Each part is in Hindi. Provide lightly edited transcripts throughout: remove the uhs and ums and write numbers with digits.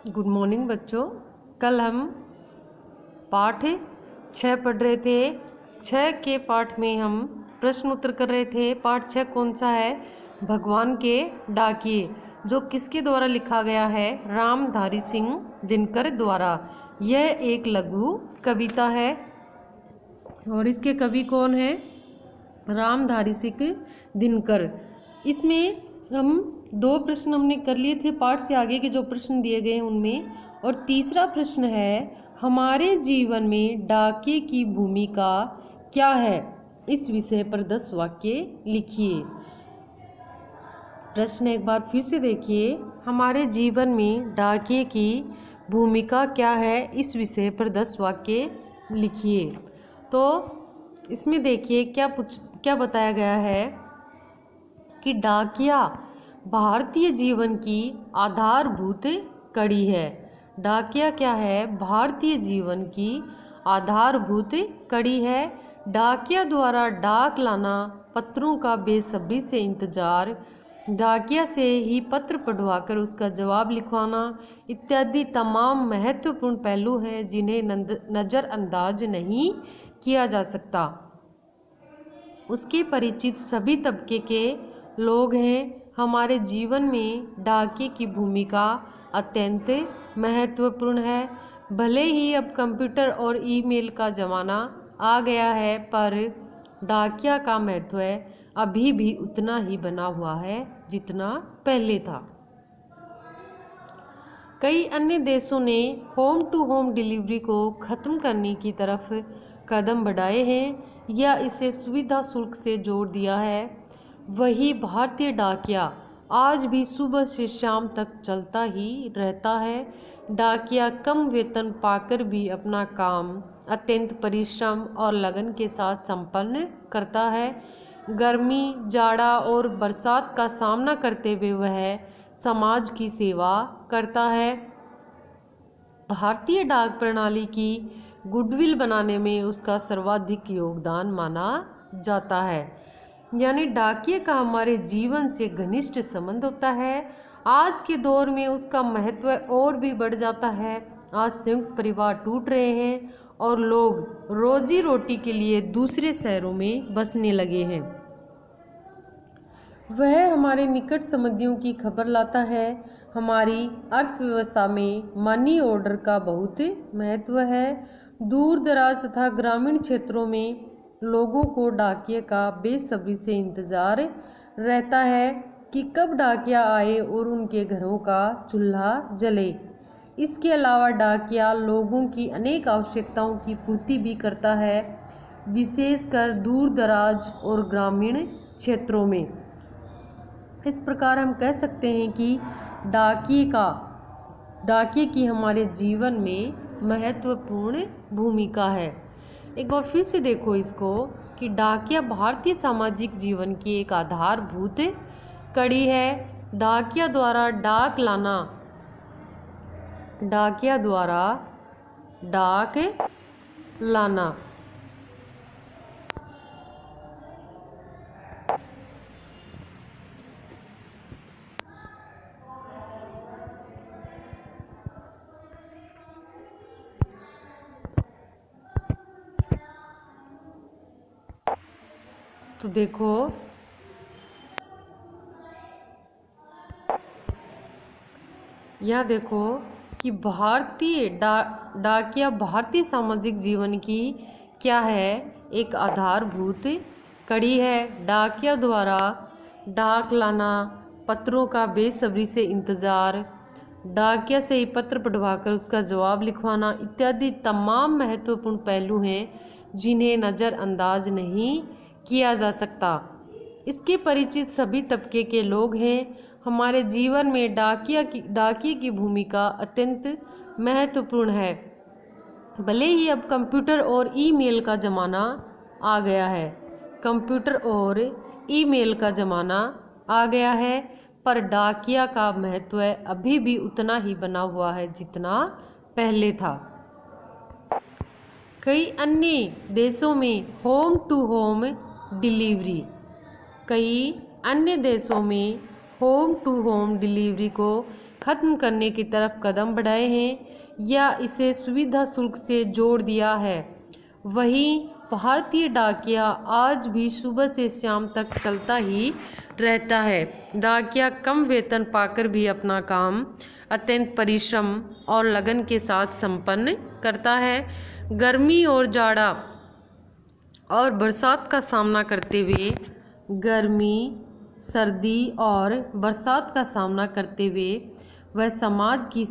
गुड मॉर्निंग बच्चों। कल हम पाठ 6 पढ़ रहे थे। 6 के पाठ में हम प्रश्न उत्तर कर रहे थे। पाठ 6 कौन सा है? भगवान के डाकिए, जो किसके द्वारा लिखा गया है? रामधारी सिंह दिनकर द्वारा। यह एक लघु कविता है और इसके कवि कौन है? रामधारी सिंह दिनकर। इसमें हम 2 प्रश्न हमने कर लिए थे पाठ से आगे के जो प्रश्न दिए गए हैं उनमें, और तीसरा प्रश्न है हमारे जीवन में डाकिए की भूमिका क्या है? इस विषय पर 10 वाक्य लिखिए। प्रश्न एक बार फिर से देखिए, हमारे जीवन में डाकिए की भूमिका क्या है? इस विषय पर 10 वाक्य लिखिए। तो इसमें देखिए क्या बताया गया है कि डाकिया भारतीय जीवन की आधारभूत कड़ी है। डाकिया क्या है? भारतीय जीवन की आधारभूत कड़ी है। डाकिया द्वारा डाक लाना, पत्रों का बेसब्री से इंतजार, डाकिया से ही पत्र पढ़वाकर उसका जवाब लिखवाना इत्यादि तमाम महत्वपूर्ण पहलू हैं जिन्हें नज़रअंदाज नहीं किया जा सकता। उसके परिचित सभी तबके के लोग हैं। हमारे जीवन में डाकिए की भूमिका अत्यंत महत्वपूर्ण है। भले ही अब कंप्यूटर और ईमेल का ज़माना आ गया है, पर डाकिया का महत्व अभी भी उतना ही बना हुआ है जितना पहले था। कई अन्य देशों ने होम टू होम डिलीवरी को ख़त्म करने की तरफ कदम बढ़ाए हैं या इसे सुविधा शुल्क से जोड़ दिया है। वही भारतीय डाकिया आज भी सुबह से शाम तक चलता ही रहता है। डाकिया कम वेतन पाकर भी अपना काम अत्यंत परिश्रम और लगन के साथ संपन्न करता है। गर्मी, जाड़ा और बरसात का सामना करते हुए वह समाज की सेवा करता है। भारतीय डाक प्रणाली की गुडविल बनाने में उसका सर्वाधिक योगदान माना जाता है। यानी डाकिये का हमारे जीवन से घनिष्ठ संबंध होता है। आज के दौर में उसका महत्व और भी बढ़ जाता है। आज संयुक्त परिवार टूट रहे हैं और लोग रोजी रोटी के लिए दूसरे शहरों में बसने लगे हैं। वह हमारे निकट संबंधियों की खबर लाता है। हमारी अर्थव्यवस्था में मनी ऑर्डर का बहुत महत्व है। दूर दराज तथा ग्रामीण क्षेत्रों में लोगों को डाकिये का बेसब्री से इंतजार रहता है कि कब डाकिया आए और उनके घरों का चूल्हा जले। इसके अलावा डाकिया लोगों की अनेक आवश्यकताओं की पूर्ति भी करता है, विशेषकर दूर दराज और ग्रामीण क्षेत्रों में। इस प्रकार हम कह सकते हैं कि डाकिये की हमारे जीवन में महत्वपूर्ण भूमिका है। एक बार फिर से देखो इसको कि डाकिया भारतीय सामाजिक जीवन की एक आधारभूत कड़ी है। डाकिया द्वारा डाक लाना, डाकिया द्वारा डाक लाना तो देखो यह देखो कि डाकिया भारतीय सामाजिक जीवन की क्या है? एक आधारभूत कड़ी है। डाकिया द्वारा डाक लाना, पत्रों का बेसब्री से इंतज़ार, डाकिया से ही पत्र पढ़वाकर उसका जवाब लिखवाना इत्यादि तमाम महत्वपूर्ण पहलू हैं जिन्हें नज़रअंदाज नहीं किया जा सकता। इसके परिचित सभी तबके के लोग हैं। हमारे जीवन में डाकिये की भूमिका अत्यंत महत्वपूर्ण है। भले ही अब कंप्यूटर और ईमेल का ज़माना आ गया है, कंप्यूटर और ईमेल का ज़माना आ गया है, पर डाकिया का महत्व अभी भी उतना ही बना हुआ है जितना पहले था। कई अन्य देशों में होम टू होम डिलीवरी, कई अन्य देशों में होम टू होम डिलीवरी को खत्म करने की तरफ कदम बढ़ाए हैं या इसे सुविधा शुल्क से जोड़ दिया है। वहीं भारतीय डाकिया आज भी सुबह से शाम तक चलता ही रहता है। डाकिया कम वेतन पाकर भी अपना काम अत्यंत परिश्रम और लगन के साथ संपन्न करता है। गर्मी और जाड़ा और बरसात का सामना करते हुए वह समाज की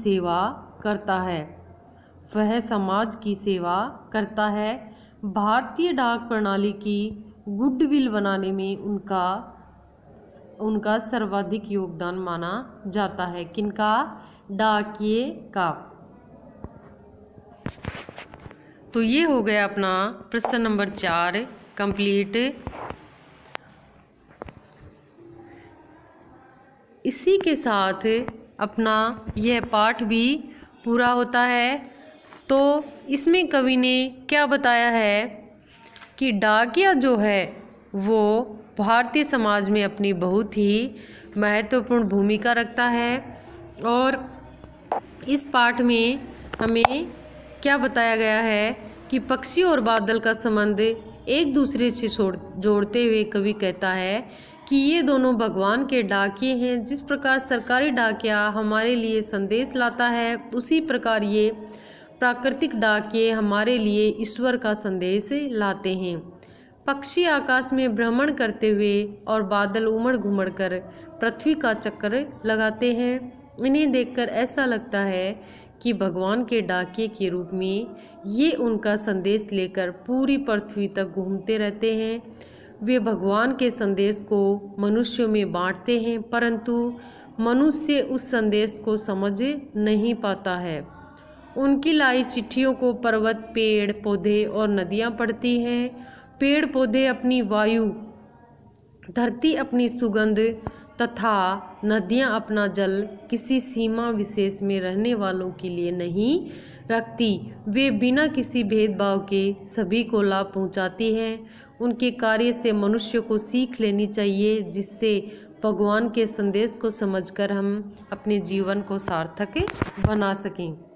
सेवा करता है। भारतीय डाक प्रणाली की गुडविल बनाने में उनका सर्वाधिक योगदान माना जाता है। किनका? डाकिये का। तो ये हो गया अपना प्रश्न नंबर 4 कंप्लीट। इसी के साथ अपना यह पाठ भी पूरा होता है। तो इसमें कवि ने क्या बताया है कि डाकिया जो है वो भारतीय समाज में अपनी बहुत ही महत्वपूर्ण भूमिका रखता है। और इस पाठ में हमें क्या बताया गया है कि पक्षी और बादल का संबंध एक दूसरे से जोड़ते हुए कवि कहता है कि ये दोनों भगवान के डाकिये हैं। जिस प्रकार सरकारी डाकिया हमारे लिए संदेश लाता है, उसी प्रकार ये प्राकृतिक डाकिये हमारे लिए ईश्वर का संदेश लाते हैं। पक्षी आकाश में भ्रमण करते हुए और बादल उमड़ घुमड़ कर पृथ्वी का चक्कर लगाते हैं। इन्हें देखकर ऐसा लगता है कि भगवान के डाकिये के रूप में ये उनका संदेश लेकर पूरी पृथ्वी तक घूमते रहते हैं। वे भगवान के संदेश को मनुष्यों में बांटते हैं, परंतु मनुष्य उस संदेश को समझ नहीं पाता है। उनकी लाई चिट्ठियों को पर्वत, पेड़ पौधे और नदियाँ पढ़ती हैं। पेड़ पौधे अपनी वायु, धरती अपनी सुगंध तथा नदियाँ अपना जल किसी सीमा विशेष में रहने वालों के लिए नहीं रखती। वे बिना किसी भेदभाव के सभी को लाभ पहुँचाती हैं। उनके कार्य से मनुष्य को सीख लेनी चाहिए, जिससे भगवान के संदेश को समझकर हम अपने जीवन को सार्थक बना सकें।